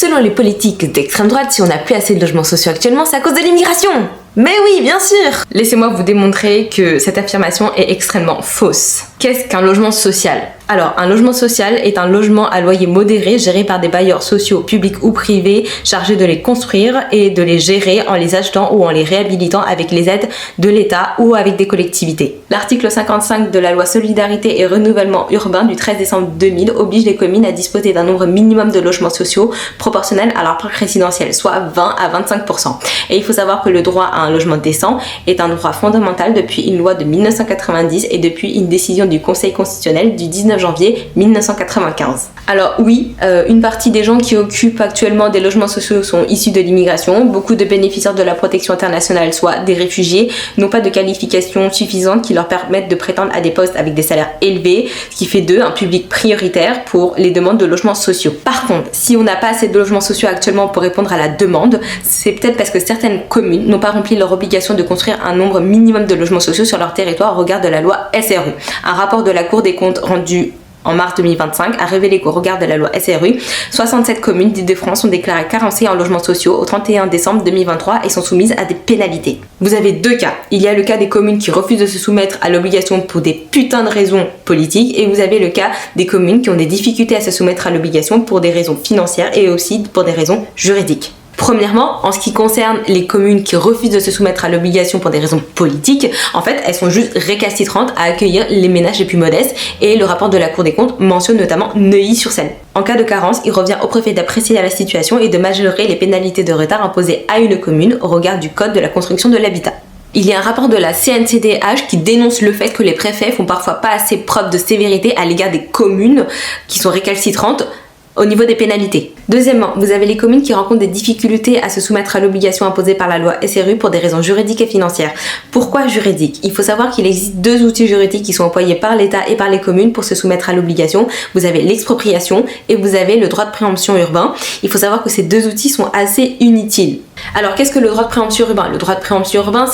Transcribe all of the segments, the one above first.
Selon les politiques d'extrême droite, si on n'a plus assez de logements sociaux actuellement, c'est à cause de l'immigration. Mais oui, bien sûr. Laissez-moi vous démontrer que cette affirmation est extrêmement fausse. Qu'est-ce qu'un logement social ? Alors, un logement social est un logement à loyer modéré géré par des bailleurs sociaux, publics ou privés, chargés de les construire et de les gérer en les achetant ou en les réhabilitant avec les aides de l'État ou avec des collectivités. L'article 55 de la loi Solidarité et Renouvellement Urbain du 13 décembre 2000 oblige les communes à disposer d'un nombre minimum de logements sociaux proportionnel à leur parc résidentiel, soit 20 à 25%. Et il faut savoir que le droit à un logement décent est un droit fondamental depuis une loi de 1990 et depuis une décision du Conseil constitutionnel du 19 janvier 1995. Alors oui, une partie des gens qui occupent actuellement des logements sociaux sont issus de l'immigration. Beaucoup de bénéficiaires de la protection internationale, soit des réfugiés, n'ont pas de qualifications suffisantes qui leur permettent de prétendre à des postes avec des salaires élevés, ce qui fait d'eux un public prioritaire pour les demandes de logements sociaux. Par contre, si on n'a pas assez de logements sociaux actuellement pour répondre à la demande, c'est peut-être parce que certaines communes n'ont pas rempli leur obligation de construire un nombre minimum de logements sociaux sur leur territoire au regard de la loi SRU. Un rapport de la Cour des comptes rendu en mars 2025 a révélé qu'au regard de la loi SRU, 67 communes d'Île-de-France ont déclaré carencées en logements sociaux au 31 décembre 2023 et sont soumises à des pénalités. Vous avez deux cas. Il y a le cas des communes qui refusent de se soumettre à l'obligation pour des putains de raisons politiques et vous avez le cas des communes qui ont des difficultés à se soumettre à l'obligation pour des raisons financières et aussi pour des raisons juridiques. Premièrement, en ce qui concerne les communes qui refusent de se soumettre à l'obligation pour des raisons politiques, en fait, elles sont juste récalcitrantes à accueillir les ménages les plus modestes et le rapport de la Cour des comptes mentionne notamment Neuilly-sur-Seine. En cas de carence, il revient au préfet d'apprécier la situation et de majorer les pénalités de retard imposées à une commune au regard du code de la construction de l'habitat. Il y a un rapport de la CNCDH qui dénonce le fait que les préfets font parfois pas assez preuve de sévérité à l'égard des communes qui sont récalcitrantes au niveau des pénalités. Deuxièmement, vous avez les communes qui rencontrent des difficultés à se soumettre à l'obligation imposée par la loi SRU pour des raisons juridiques et financières. Pourquoi juridiques ? Il faut savoir qu'il existe deux outils juridiques qui sont employés par l'État et par les communes pour se soumettre à l'obligation. Vous avez l'expropriation et vous avez le droit de préemption urbain. Il faut savoir que ces deux outils sont assez inutiles. Alors qu'est-ce que le droit de préemption urbain ? Le droit de préemption urbain,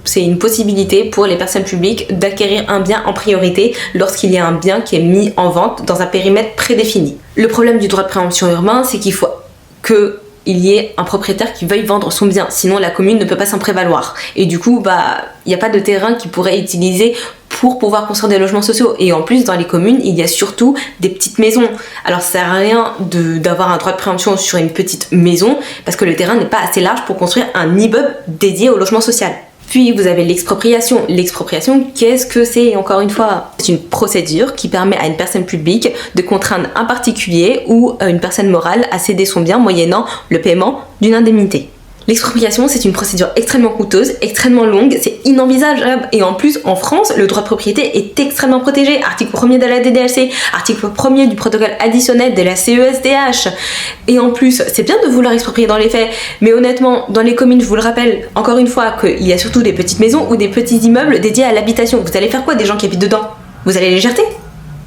c'est une possibilité pour les personnes publiques d'acquérir un bien en priorité lorsqu'il y a un bien qui est mis en vente dans un périmètre prédéfini. Le problème du droit de préemption urbain, c'est qu'il faut qu'il y ait un propriétaire qui veuille vendre son bien, sinon la commune ne peut pas s'en prévaloir. Et du coup, il n'y a pas de terrain qu'il pourrait utiliser pour pouvoir construire des logements sociaux. Et en plus, dans les communes, il y a surtout des petites maisons. Alors ça sert à rien d'avoir un droit de préemption sur une petite maison, parce que le terrain n'est pas assez large pour construire un immeuble dédié au logement social. Puis vous avez l'expropriation. L'expropriation, qu'est-ce que c'est ? Encore une fois, c'est une procédure qui permet à une personne publique de contraindre un particulier ou une personne morale à céder son bien moyennant le paiement d'une indemnité. L'expropriation, c'est une procédure extrêmement coûteuse, extrêmement longue, c'est inenvisageable. Et en plus, en France, le droit de propriété est extrêmement protégé. Article 1er de la DDLC, article 1er du protocole additionnel de la CESDH. Et en plus, c'est bien de vouloir exproprier dans les faits, mais honnêtement, dans les communes, je vous le rappelle, encore une fois, qu'il y a surtout des petites maisons ou des petits immeubles dédiés à l'habitation. Vous allez faire quoi des gens qui habitent dedans ? Vous allez les jeter ?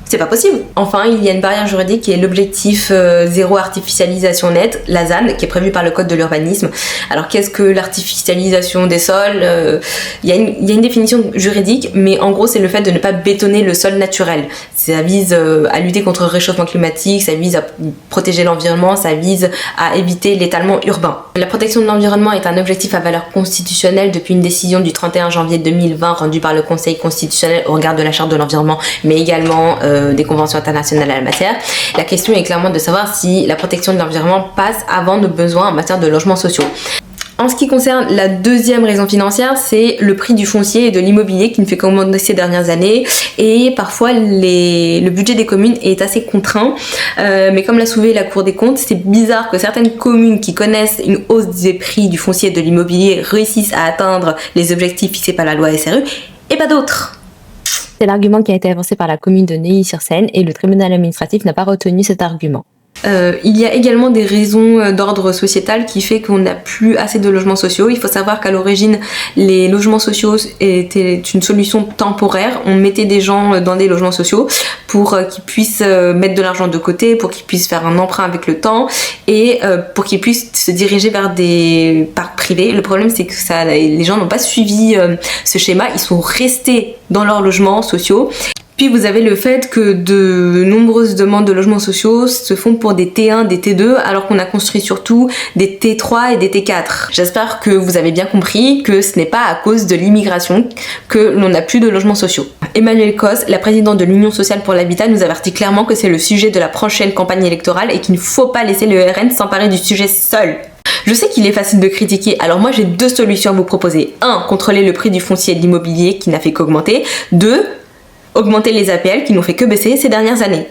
C'est pas possible. Enfin, il y a une barrière juridique qui est l'objectif zéro artificialisation nette, la ZAN, qui est prévu par le code de l'urbanisme. Alors qu'est-ce que l'artificialisation des sols ? Il y a une définition juridique, mais en gros c'est le fait de ne pas bétonner le sol naturel. Ça vise à lutter contre le réchauffement climatique, ça vise à protéger l'environnement, ça vise à éviter l'étalement urbain. La protection de l'environnement est un objectif à valeur constitutionnelle depuis une décision du 31 janvier 2020 rendue par le Conseil constitutionnel au regard de la Charte de l'environnement, mais également des conventions internationales à la matière. La question est clairement de savoir si la protection de l'environnement passe avant nos besoins en matière de logements sociaux. En ce qui concerne la deuxième raison financière, c'est le prix du foncier et de l'immobilier qui ne fait qu'augmenter ces dernières années et parfois le budget des communes est assez contraint. Mais comme l'a soulevé la Cour des comptes, c'est bizarre que certaines communes qui connaissent une hausse des prix du foncier et de l'immobilier réussissent à atteindre les objectifs fixés par la loi SRU et pas d'autres. C'est l'argument qui a été avancé par la commune de Neuilly-sur-Seine et le tribunal administratif n'a pas retenu cet argument. Il y a également des raisons d'ordre sociétal qui fait qu'on n'a plus assez de logements sociaux. Il faut savoir qu'à l'origine, les logements sociaux étaient une solution temporaire. On mettait des gens dans des logements sociaux pour qu'ils puissent mettre de l'argent de côté, pour qu'ils puissent faire un emprunt avec le temps et pour qu'ils puissent se diriger vers des parcs privés. Le problème, c'est que les gens n'ont pas suivi ce schéma. Ils sont restés dans leurs logements sociaux. Puis vous avez le fait que de nombreuses demandes de logements sociaux se font pour des T1, des T2, alors qu'on a construit surtout des T3 et des T4. J'espère que vous avez bien compris que ce n'est pas à cause de l'immigration que l'on n'a plus de logements sociaux. Emmanuelle Cos, la présidente de l'Union sociale pour l'habitat, nous avertit clairement que c'est le sujet de la prochaine campagne électorale et qu'il ne faut pas laisser le RN s'emparer du sujet seul. Je sais qu'il est facile de critiquer, alors moi j'ai 2 solutions à vous proposer. 1. Contrôler le prix du foncier et de l'immobilier qui n'a fait qu'augmenter. 2. Augmenter les APL qui n'ont fait que baisser ces dernières années.